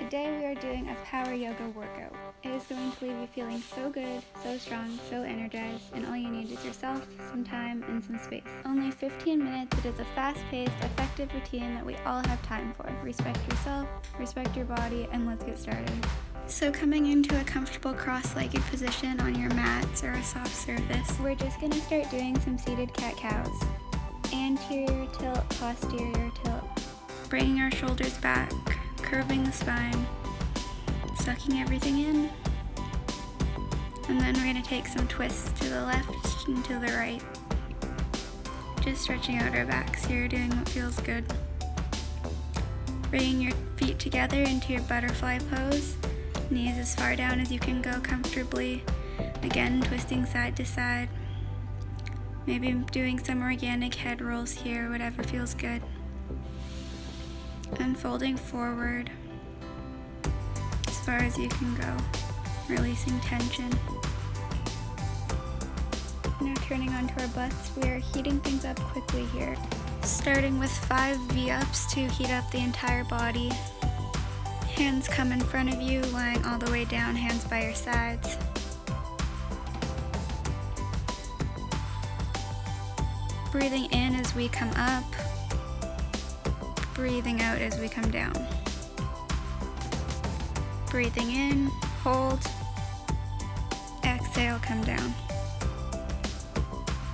Today we are doing a power yoga workout. It is going to leave you feeling so good, so strong, so energized, and all you need is yourself, some time, and some space. Only 15 minutes, it is a fast-paced, effective routine that we all have time for. Respect yourself, respect your body, and let's get started. So coming into a comfortable cross-legged position on your mats or a soft surface, we're just going to start doing some seated cat-cows. Anterior tilt, posterior tilt. Bringing our shoulders back, curving the spine, sucking everything in. And then we're going to take some twists to the left and to the right. Just stretching out our backs here, doing what feels good. Bringing your feet together into your butterfly pose. Knees as far down as you can go comfortably. Again, twisting side to side. Maybe doing some organic head rolls here, whatever feels good. And folding forward as far as you can go, releasing tension. Now turning onto our butts, we are heating things up quickly here. Starting with 5 V-ups to heat up the entire body. Hands come in front of you, lying all the way down, hands by your sides. Breathing in as we come up. Breathing out as we come down. Breathing in, hold. Exhale, come down.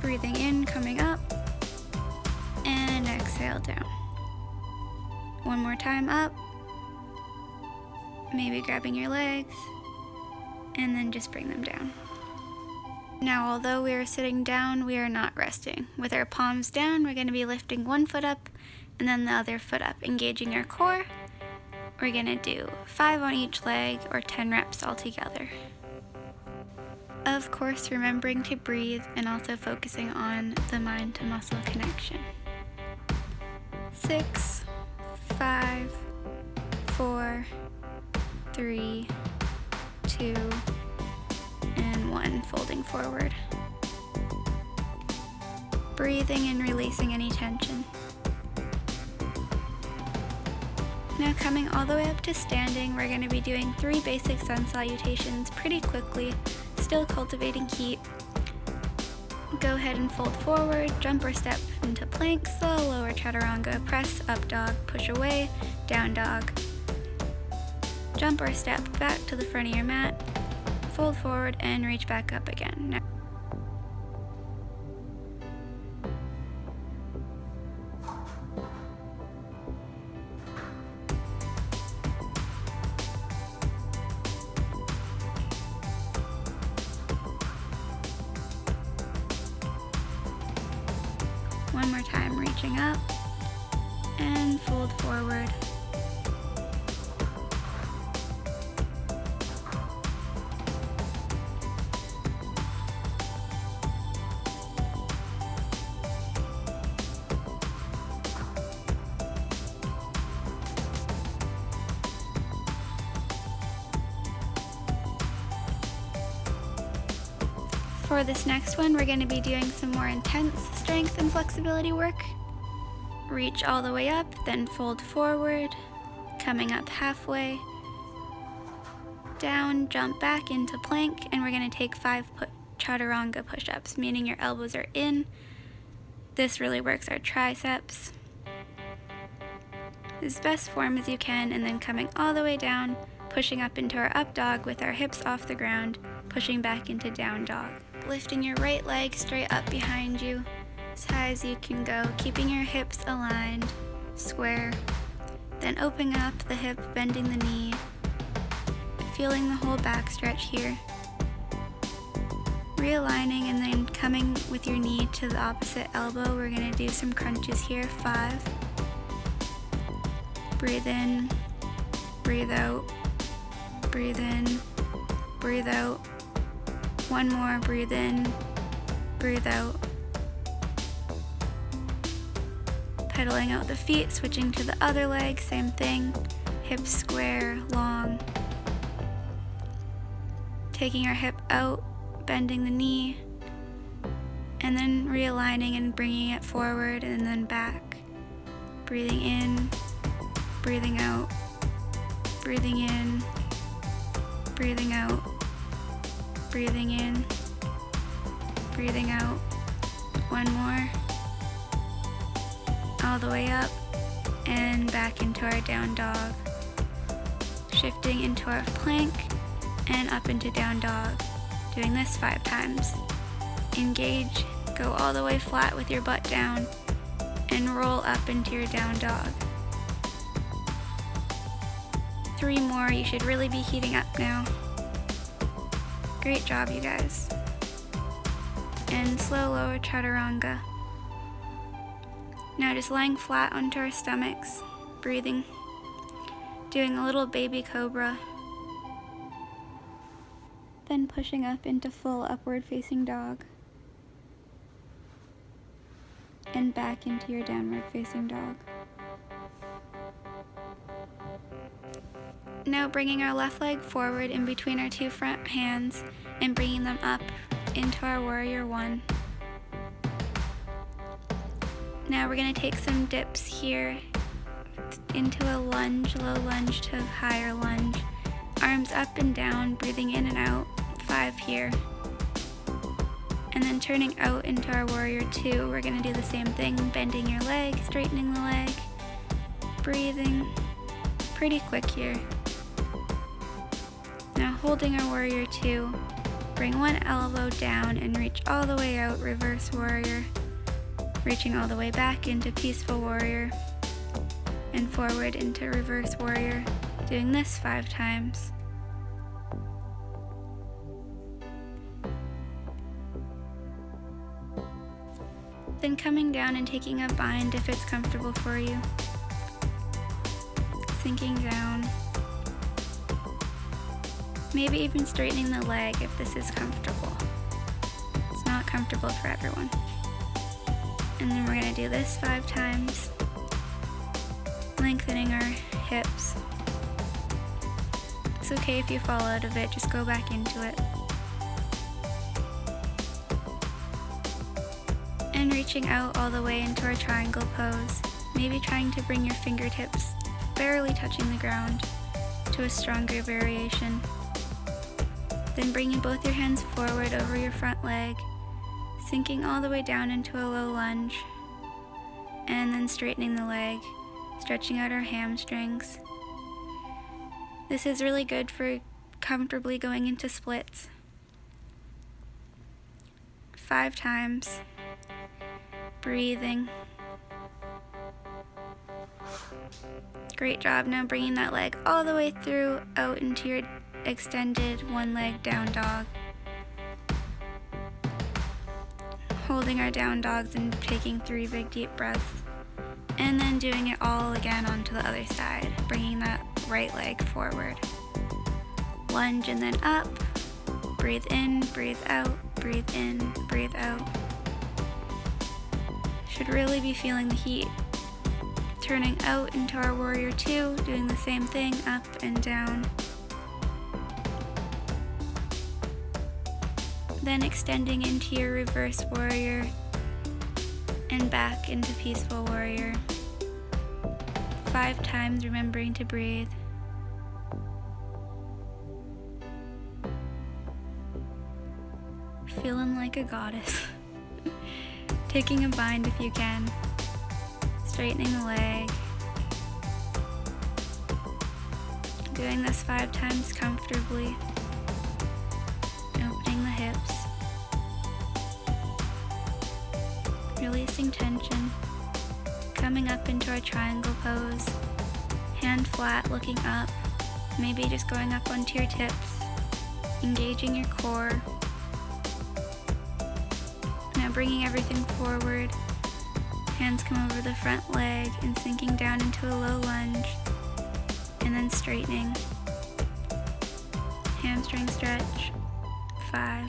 Breathing in, coming up. And exhale, down. One more time, up. Maybe grabbing your legs, and then just bring them down. Now, although we are sitting down, we are not resting. With our palms down, we're going to be lifting one foot up, and then the other foot up, engaging our core. We're going to do 5 on each leg, or 10 reps altogether. Of course, remembering to breathe, and also focusing on the mind to muscle connection. 6, 5, 4, 3, 2, and 1, folding forward. Breathing and releasing any tension. Now coming all the way up to standing, we're going to be doing 3 basic sun salutations pretty quickly, still cultivating heat. Go ahead and fold forward, jump or step into plank, slow, lower chaturanga, press, up dog, push away, down dog. Jump or step back to the front of your mat, fold forward and reach back up again. Now, one more time, reaching up and fold forward. For this next one, we're going to be doing some more intense strength and flexibility work. Reach all the way up, then fold forward, coming up halfway, down, jump back into plank, and we're going to take 5 chaturanga push-ups, meaning your elbows are in. This really works our triceps. As best form as you can, and then coming all the way down, pushing up into our up dog with our hips off the ground, pushing back into down dog. Lifting your right leg straight up behind you, as high as you can go, keeping your hips aligned, square. Then opening up the hip, bending the knee, feeling the whole back stretch here. Realigning and then coming with your knee to the opposite elbow. We're going to do some crunches here. 5. Breathe in, breathe out, breathe in, breathe out. One more, breathe in, breathe out. Pedaling out the feet, switching to the other leg, same thing. Hips square, long. Taking our hip out, bending the knee, and then realigning and bringing it forward and then back. Breathing in, breathing out. Breathing in, breathing out, breathing in, breathing out. One more. All the way up and back into our down dog. Shifting into our plank and up into down dog. Doing this 5 times. Engage, go all the way flat with your butt down and roll up into your down dog. 3 more, you should really be heating up now. Great job, you guys. And slow lower chaturanga. Now just lying flat onto our stomachs, breathing, doing a little baby cobra. Then pushing up into full upward facing dog. And back into your downward facing dog. Now bringing our left leg forward in between our 2 front hands and bringing them up into our warrior 1. Now we're going to take some dips here into a lunge, low lunge to higher lunge. Arms up and down, breathing in and out, 5 here. And then turning out into our warrior 2, we're going to do the same thing, bending your leg, straightening the leg, breathing, pretty quick here. Now holding our warrior 2, bring one elbow down and reach all the way out, reverse warrior, reaching all the way back into peaceful warrior, and forward into reverse warrior, doing this 5 times. Then coming down and taking a bind if it's comfortable for you. Sinking down. Maybe even straightening the leg if this is comfortable. It's not comfortable for everyone. And then we're going to do this 5 times. Lengthening our hips. It's okay if you fall out of it, just go back into it. And reaching out all the way into our triangle pose. Maybe trying to bring your fingertips barely touching the ground to a stronger variation. Then bringing both your hands forward over your front leg, sinking all the way down into a low lunge, and then straightening the leg, stretching out our hamstrings. This is really good for comfortably going into splits. 5 times. Breathing. Great job. Now bringing that leg all the way through out into your extended 1 leg down dog. Holding our down dogs and taking 3 big deep breaths. And then doing it all again onto the other side, bringing that right leg forward. Lunge and then up. Breathe in, breathe out, breathe in, breathe out. Should really be feeling the heat. Turning out into our warrior 2, doing the same thing, up and down. Then extending into your reverse warrior and back into peaceful warrior. 5 times, remembering to breathe. Feeling like a goddess. Taking a bind if you can. Straightening the leg. Doing this 5 times comfortably. Opening the hips. Releasing tension. Coming up into our triangle pose. Hand flat, looking up. Maybe just going up onto your tips. Engaging your core. Now bringing everything forward. Hands come over the front leg and sinking down into a low lunge. And then straightening. Hamstring stretch. 5.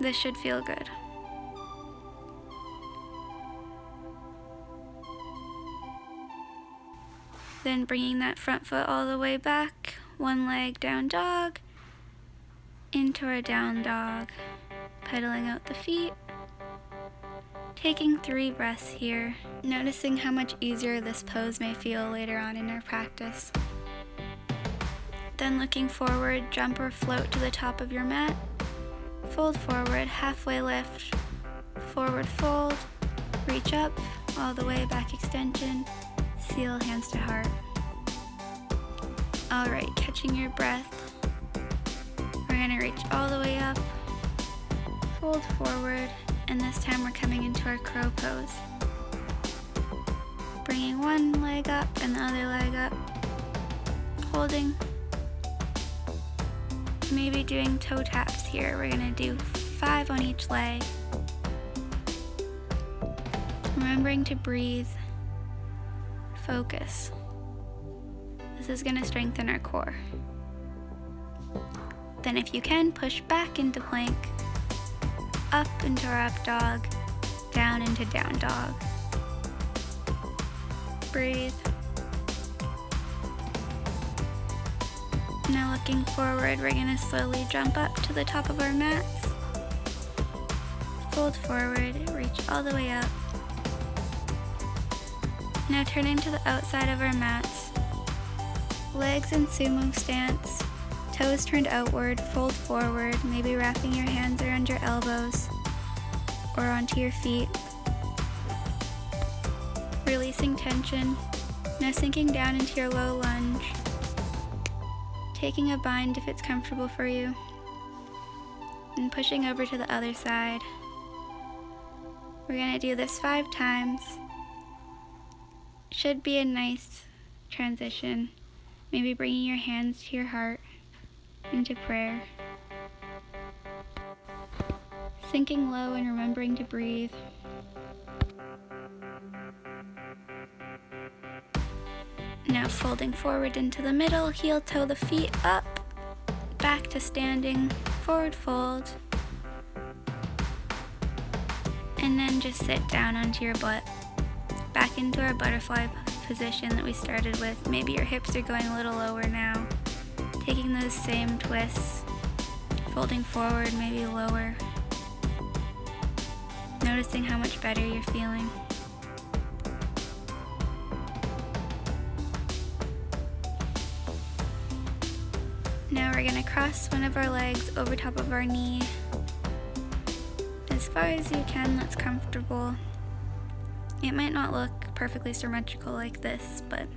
This should feel good. Then bringing that front foot all the way back, 1 leg down dog, into our down dog. Pedaling out the feet, Taking 3 breaths here, noticing how much easier this pose may feel later on in our practice. Then looking forward, jump or float to the top of your mat, fold forward, halfway lift, forward fold, reach up, all the way, back extension, seal, hands to heart. Alright, catching your breath, we're going to reach all the way up, fold forward, and this time we're coming into our crow pose. Bringing one leg up and the other leg up, holding, maybe doing toe taps here. We're going to do 5 on each leg. Remembering to breathe, focus. This is going to strengthen our core. Then if you can, push back into plank, up into our up dog, down into down dog. Breathe. Now looking forward, we're going to slowly jump up to the top of our mats. Fold forward, reach all the way up. Now turning to the outside of our mats. Legs in sumo stance. Toes turned outward, fold forward, maybe wrapping your hands around your elbows or onto your feet. Releasing tension. Now sinking down into your low lunge. Taking a bind if it's comfortable for you. And pushing over to the other side. We're going to do this 5 times. Should be a nice transition. Maybe bringing your hands to your heart. Into prayer. Sinking low and remembering to breathe. Now folding forward into the middle, heel toe the feet up, back to standing, forward fold, and then just sit down onto your butt, back into our butterfly position that we started with. Maybe your hips are going a little lower now. Taking those same twists, folding forward, maybe lower. Noticing how much better you're feeling. Now we're going to cross one of our legs over top of our knee. As far as you can, that's comfortable. It might not look perfectly symmetrical like this, but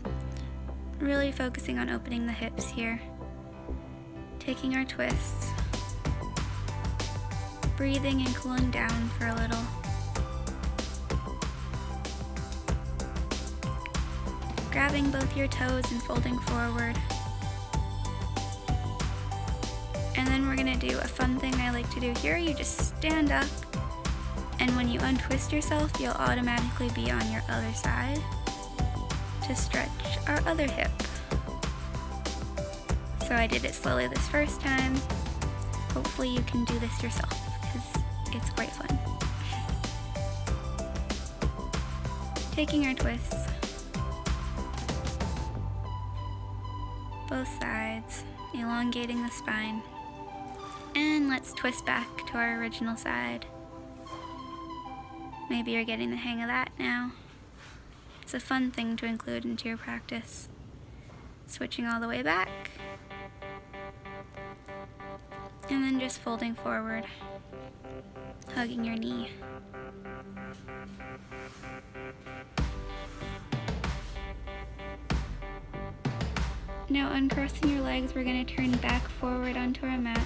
really focusing on opening the hips here. Taking our twists, breathing and cooling down for a little. Grabbing both your toes and folding forward. And then we're going to do a fun thing I like to do here. You just stand up, and when you untwist yourself, you'll automatically be on your other side to stretch our other hip. So I did it slowly this first time. Hopefully you can do this yourself because it's quite fun. Taking our twists, both sides, elongating the spine, and let's twist back to our original side. Maybe you're getting the hang of that now. It's a fun thing to include into your practice. Switching all the way back. And then just folding forward, hugging your knee. Now uncrossing your legs, we're going to turn back forward onto our mats.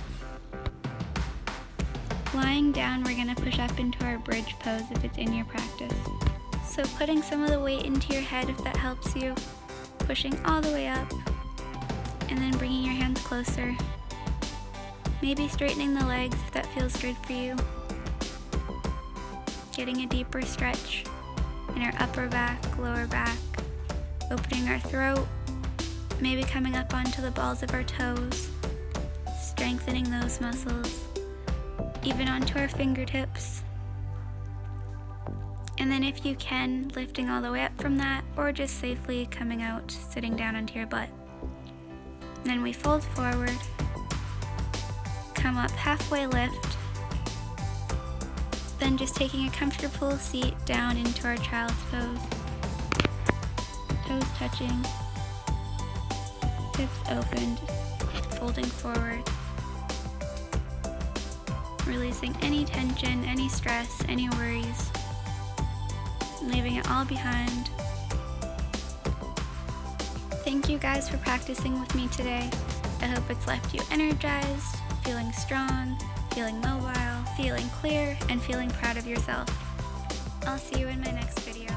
Lying down, we're going to push up into our bridge pose if it's in your practice. So putting some of the weight into your head if that helps you, pushing all the way up, and then bringing your hands closer. Maybe straightening the legs if that feels good for you. Getting a deeper stretch in our upper back, lower back. Opening our throat. Maybe coming up onto the balls of our toes. Strengthening those muscles. Even onto our fingertips. And then if you can, lifting all the way up from that, or just safely coming out, sitting down onto your butt. And then we fold forward. Come up, halfway lift, Then just taking a comfortable seat down into our child's pose. Toes touching, hips opened, folding forward. Releasing any tension, any stress, any worries. Leaving it all behind. Thank you guys for practicing with me today. I hope it's left you energized, feeling strong, feeling mobile, feeling clear, and feeling proud of yourself. I'll see you in my next video.